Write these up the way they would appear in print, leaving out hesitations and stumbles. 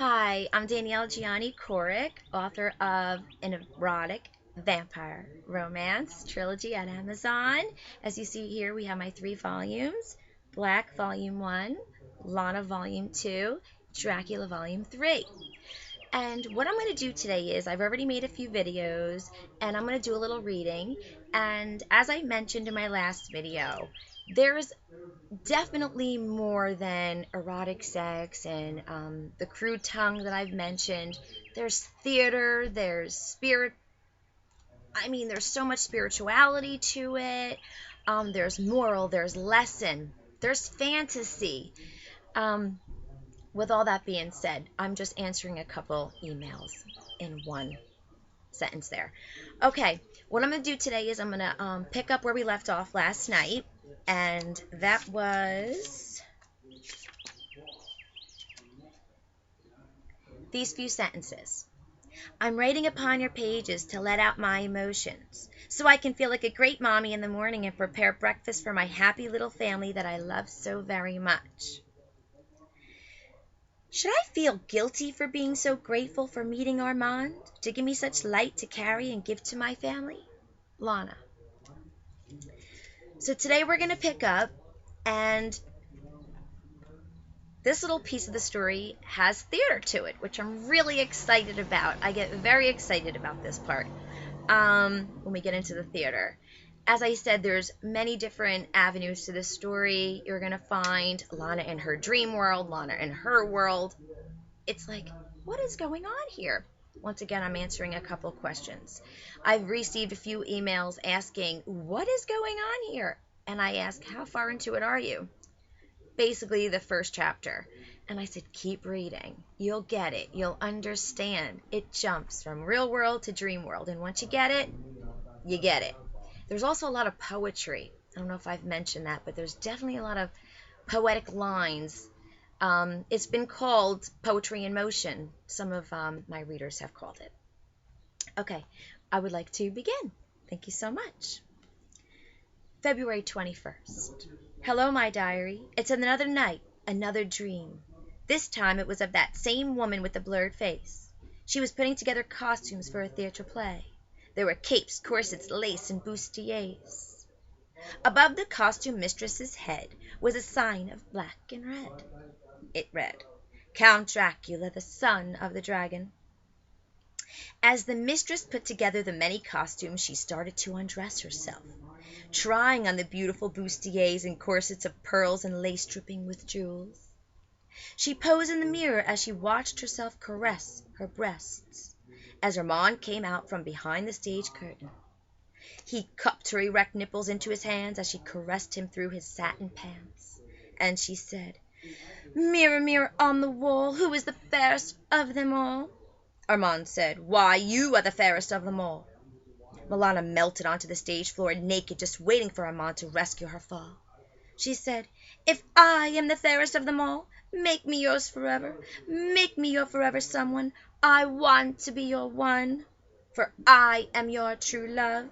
Hi, I'm Danielle Gianni Coric, author of an erotic vampire romance trilogy at Amazon. As you see here, we have my 3 volumes: Black Volume 1, Lana Volume 2, Dracula Volume 3. And what I'm going to do today is I've already made a few videos and I'm going to do a little reading. And as I mentioned in my last video, there's definitely more than erotic sex and the crude tongue that I've mentioned. There's theater, there's spirit. I mean, there's so much spirituality to it. There's moral, there's lesson, there's fantasy. Um, with all that being said, I'm just answering a couple emails in one sentence there. Okay, what I'm going to do today is I'm going to pick up where we left off last night, and that was these few sentences. I'm writing upon your pages to let out my emotions, so I can feel like a great mommy in the morning and prepare breakfast for my happy little family that I love so very much. Should I feel guilty for being so grateful for meeting Armand to give me such light to carry and give to my family? Lana. So today we're going to pick up, and this little piece of the story has theater to it, which I'm really excited about. I get very excited about this part when we get into the theater. As I said, there's many different avenues to this story. You're going to find Lana in her dream world, Lana in her world. It's like, what is going on here? Once again, I'm answering a couple questions. I've received a few emails asking, what is going on here? And I ask, how far into it are you? Basically the first chapter. And I said, keep reading. You'll get it. You'll understand. It jumps from real world to dream world. And once you get it, you get it. There's also a lot of poetry. I don't know if I've mentioned that, but there's definitely a lot of poetic lines. It's been called poetry in motion. Some of my readers have called it. Okay, I would like to begin. Thank you so much. February 21st. Hello, my diary. It's another night, another dream. This time it was of that same woman with the blurred face. She was putting together costumes for a theatre play. There were capes, corsets, lace, and bustiers. Above the costume mistress's head was a sign of black and red. It read, Count Dracula, the son of the dragon. As the mistress put together the many costumes, she started to undress herself, trying on the beautiful bustiers and corsets of pearls and lace dripping with jewels. She posed in the mirror as she watched herself caress her breasts, as Armand came out from behind the stage curtain. He cupped her erect nipples into his hands as she caressed him through his satin pants, and she said, Mirror, mirror on the wall, who is the fairest of them all? Armand said, Why, you are the fairest of them all. Milana melted onto the stage floor, naked, just waiting for Armand to rescue her fall. She said, If I am the fairest of them all, make me yours forever. Make me your forever someone. I want to be your one, for I am your true love.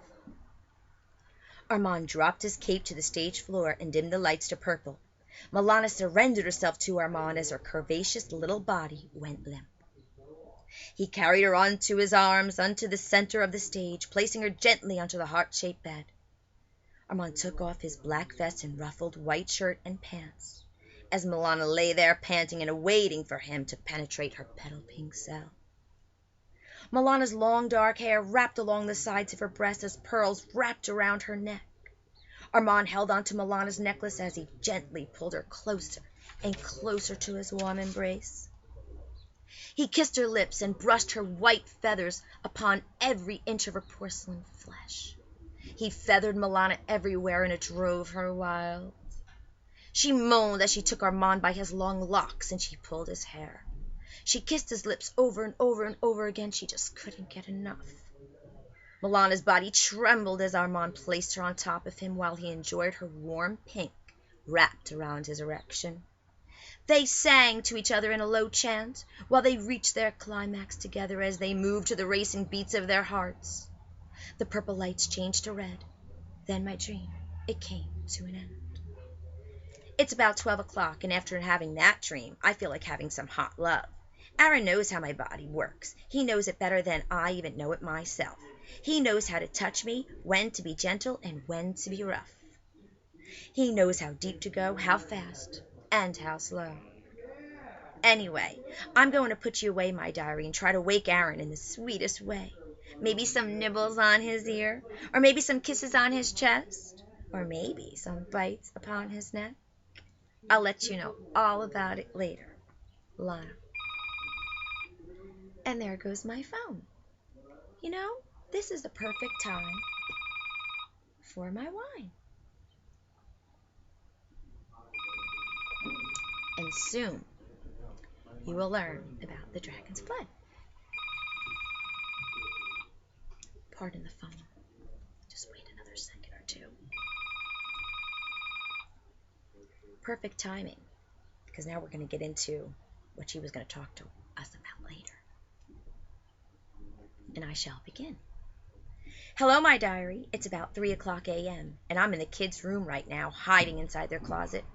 Armand dropped his cape to the stage floor and dimmed the lights to purple. Milana surrendered herself to Armand as her curvaceous little body went limp. He carried her onto his arms, unto the center of the stage, placing her gently onto the heart-shaped bed. Armand took off his black vest and ruffled white shirt and pants, as Milana lay there panting and waiting for him to penetrate her petal-pink cell. Milana's long dark hair wrapped along the sides of her breast as pearls wrapped around her neck. Armand held onto Milana's necklace as he gently pulled her closer and closer to his warm embrace. He kissed her lips and brushed her white feathers upon every inch of her porcelain flesh. He feathered Milana everywhere, and it drove her wild. She moaned as she took Armand by his long locks and she pulled his hair. She kissed his lips over and over and over again. She just couldn't get enough. Milana's body trembled as Armand placed her on top of him while he enjoyed her warm pink wrapped around his erection. They sang to each other in a low chant while they reached their climax together as they moved to the racing beats of their hearts. The purple lights changed to red. Then my dream, it came to an end. It's about 12 o'clock, and after having that dream, I feel like having some hot love. Aaron knows how my body works. He knows it better than I even know it myself. He knows how to touch me, when to be gentle and when to be rough. He knows how deep to go, how fast, and how slow. Anyway, I'm going to put you away, my diary, and try to wake Aaron in the sweetest way. Maybe some nibbles on his ear, or maybe some kisses on his chest, or maybe some bites upon his neck. I'll let you know all about it later, Lana. And there goes my phone. You know, this is the perfect time for my wine. And soon, you will learn about the dragon's blood. Pardon the phone. Just wait another second or two. Perfect timing, because now we're going to get into what she was going to talk to us about later. And I shall begin. Hello, my diary. It's about 3 o'clock a.m., and I'm in the kids' room right now, hiding inside their closet.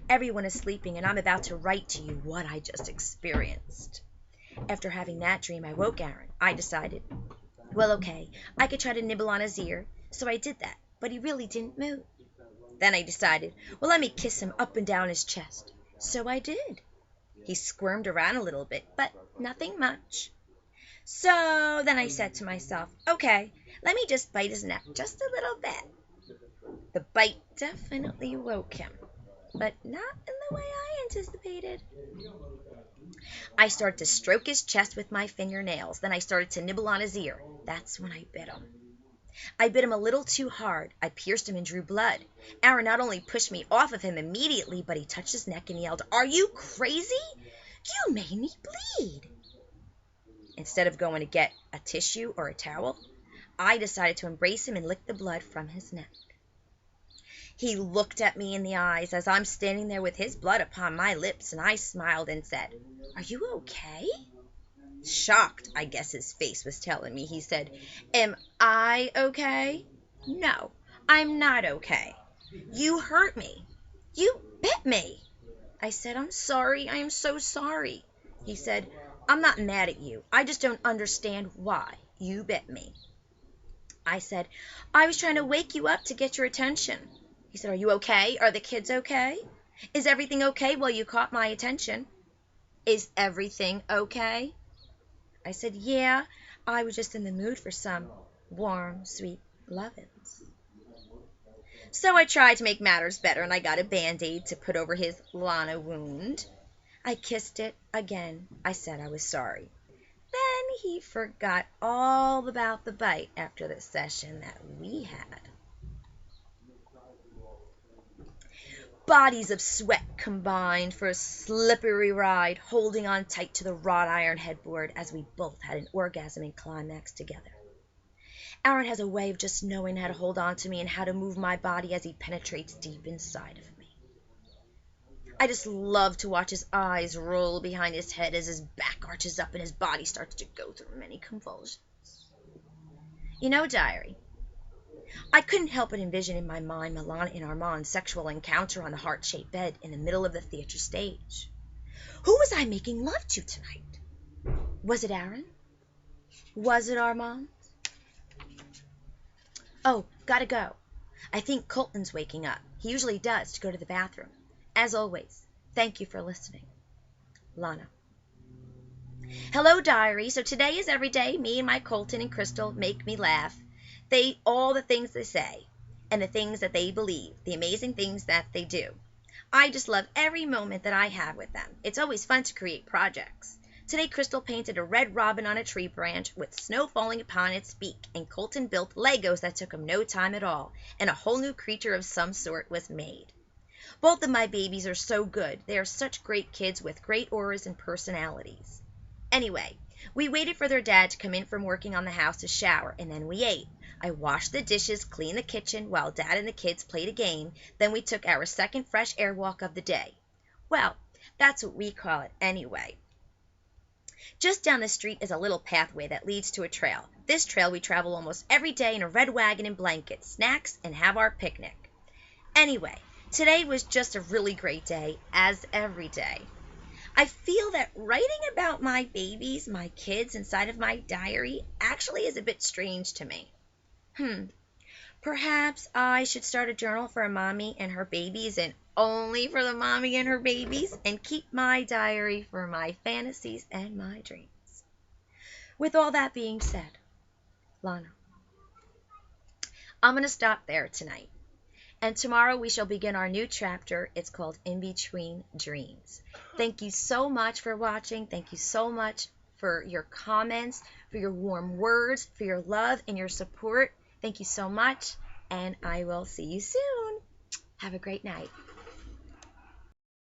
Everyone is sleeping, and I'm about to write to you what I just experienced. After having that dream, I woke Aaron. I decided, well, okay, I could try to nibble on his ear, so I did that, but he really didn't move. Then I decided, well, let me kiss him up and down his chest. So I did. He squirmed around a little bit, but nothing much. So then I said to myself, okay, let me just bite his neck just a little bit. The bite definitely woke him, but not in the way I anticipated. I started to stroke his chest with my fingernails. Then I started to nibble on his ear. That's when I bit him. I bit him a little too hard. I pierced him and drew blood. Aaron not only pushed me off of him immediately, but he touched his neck and yelled, "Are you crazy? You made me bleed." Instead of going to get a tissue or a towel, I decided to embrace him and lick the blood from his neck. He looked at me in the eyes as I'm standing there with his blood upon my lips, and I smiled and said, "Are you okay?" Shocked, I guess his face was telling me. He said, "Am I okay?" "No, I'm not okay. You hurt me. You bit me." I said, "I'm sorry. I am so sorry." He said, "I'm not mad at you. I just don't understand why you bit me." I said, "I was trying to wake you up to get your attention." He said, "Are you okay? Are the kids okay? Is everything okay while you caught my attention?" "Is everything okay?" I said, "Yeah, I was just in the mood for some warm, sweet lovins." So I tried to make matters better, and I got a Band-Aid to put over his LANA wound. I kissed it again. I said I was sorry. Then he forgot all about the bite after the session that we had. Bodies of sweat combined for a slippery ride, holding on tight to the wrought iron headboard as we both had an orgasming climax together. Aaron has a way of just knowing how to hold on to me and how to move my body as he penetrates deep inside of me. I just love to watch his eyes roll behind his head as his back arches up and his body starts to go through many convulsions. You know, diary, I couldn't help but envision in my mind LANA and Armand's sexual encounter on the heart-shaped bed in the middle of the theater stage. Who was I making love to tonight? Was it Aaron? Was it Armand? Oh, gotta go. I think Colton's waking up. He usually does to go to the bathroom. As always, thank you for listening. Lana. Hello, diary. So today is every day. Me and my Colton and Crystal make me laugh. All the things they say and the things that they believe, the amazing things that they do. I just love every moment that I have with them. It's always fun to create projects. Today, Crystal painted a red robin on a tree branch with snow falling upon its beak, and Colton built Legos that took him no time at all, and a whole new creature of some sort was made. Both of my babies are so good. They are such great kids with great auras and personalities. Anyway, we waited for their dad to come in from working on the house to shower, and then we ate. I washed the dishes, cleaned the kitchen, while Dad and the kids played a game. Then we took our second fresh air walk of the day. Well, that's what we call it anyway. Just down the street is a little pathway that leads to a trail. This trail we travel almost every day in a red wagon and blankets, snacks, and have our picnic. Anyway, today was just a really great day, as every day. I feel that writing about my babies, my kids, inside of my diary actually is a bit strange to me. Perhaps I should start a journal for a mommy and her babies and only for the mommy and her babies, and keep my diary for my fantasies and my dreams. With all that being said, Lana, I'm going to stop there tonight. And tomorrow we shall begin our new chapter. It's called In Between Dreams. Thank you so much for watching. Thank you so much for your comments, for your warm words, for your love and your support. Thank you so much, and I will see you soon. Have a great night.